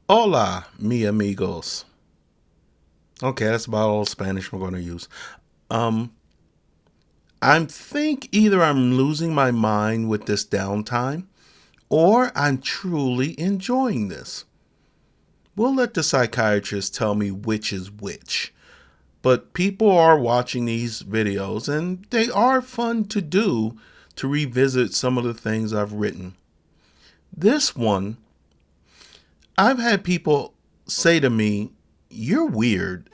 Hola, mi amigos. Okay, that's about all Spanish we're going to use. Um, I think either I'm losing my mind with this downtime or I'm truly enjoying this. We'll let the psychiatrist tell me which is which. But people are watching these videos and they are fun to do to revisit some of the things I've written. This one, I've had people say to me, "You're weird."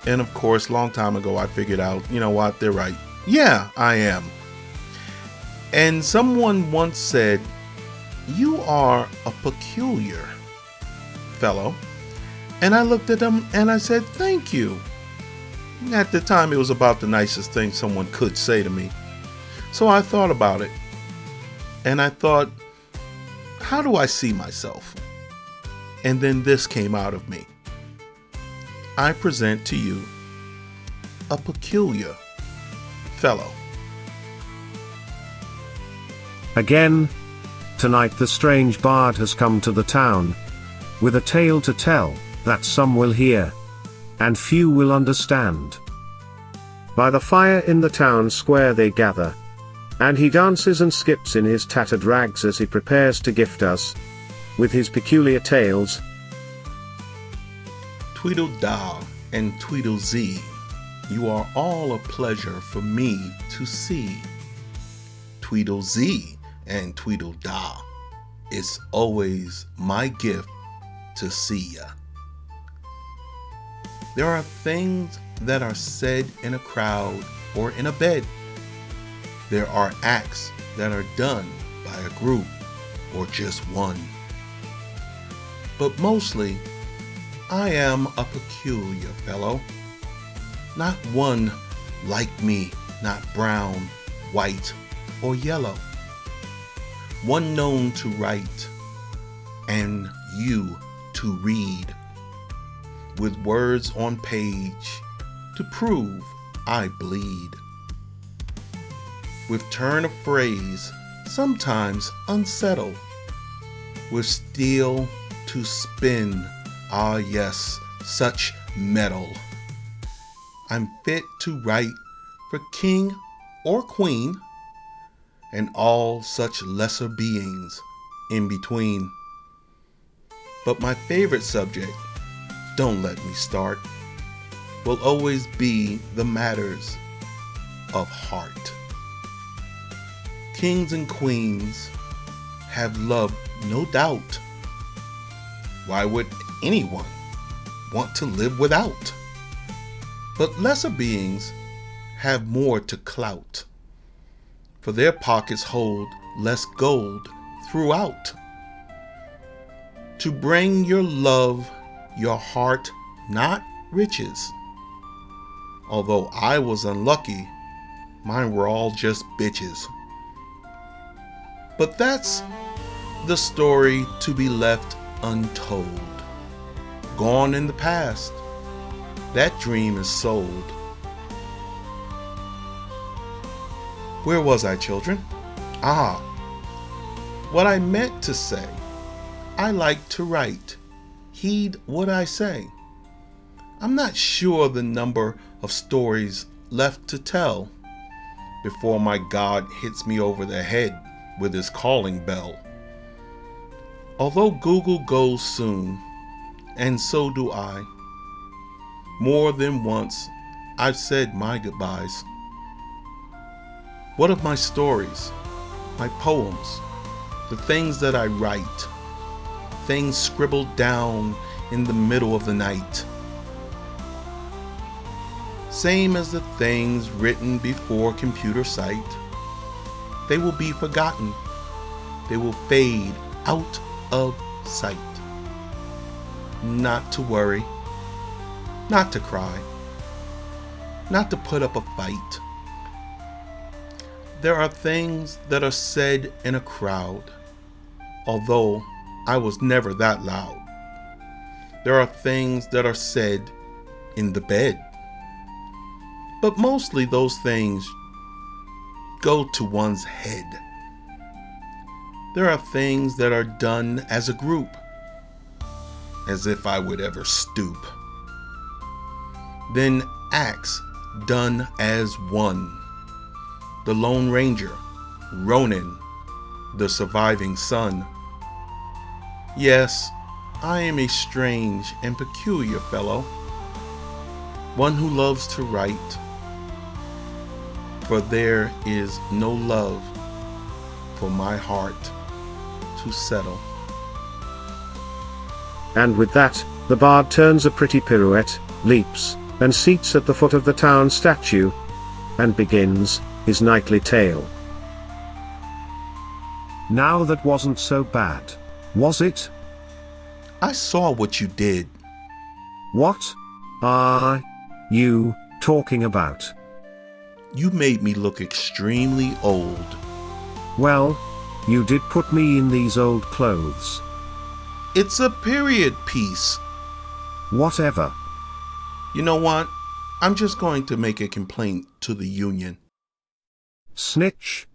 And of course, long time ago, I figured out, you know what, they're right. Yeah, I am. And someone once said, "You are a peculiar fellow." And I looked at them and I said, "Thank you." At the time, it was about the nicest thing someone could say to me. So I thought about it. And I thought, how do I see myself? And then this came out of me. I present to you a peculiar fellow. Again, tonight the strange bard has come to the town, with a tale to tell, that some will hear, and few will understand. By the fire in the town square they gather, and he dances and skips in his tattered rags as he prepares to gift us with his peculiar tales. Tweedledum and Tweedledee, you are all a pleasure for me to see. Tweedledee and Tweedledum, it's always my gift to see ya. There are things that are said in a crowd or in a bed. There are acts that are done by a group or just one. But mostly, I am a peculiar fellow. Not one like me, not brown, white, or yellow. One known to write and you to read, with words on page to prove I bleed. With turn of phrase, sometimes unsettled, with steel to spin, ah yes, such metal. I'm fit to write for king or queen, and all such lesser beings in between. But my favorite subject, don't let me start, will always be the matters of heart. Kings and queens have loved, no doubt. Why would anyone want to live without? But lesser beings have more to clout, for their pockets hold less gold throughout. To bring your love, your heart, not riches. Although I was unlucky, mine were all just bitches. But that's the story to be left untold. Gone in the past, that dream is sold. Where was I, children? What I meant to say. I like to write. Heed what I say. I'm not sure the number of stories left to tell before my God hits me over the head with his calling bell. Although Google goes soon, and so do I, more than once I've said my goodbyes. What of my stories, my poems, the things that I write, things scribbled down in the middle of the night? Same as the things written before computer sight. They will be forgotten. They will fade out of sight. Not to worry, not to cry, not to put up a fight. There are things that are said in a crowd, although I was never that loud. There are things that are said in the bed, but mostly those things go to one's head. There are things that are done as a group, as if I would ever stoop. Then acts done as one. The Lone Ranger, Ronin, the surviving son. Yes, I am a strange and peculiar fellow, one who loves to write, for there is no love for my heart to settle. And with that, the bard turns a pretty pirouette, leaps, and seats at the foot of the town statue, and begins his nightly tale. Now that wasn't so bad, was it? I saw what you did. What are you talking about? You made me look extremely old. Well, you did put me in these old clothes. It's a period piece. Whatever. You know what? I'm just going to make a complaint to the union. Snitch,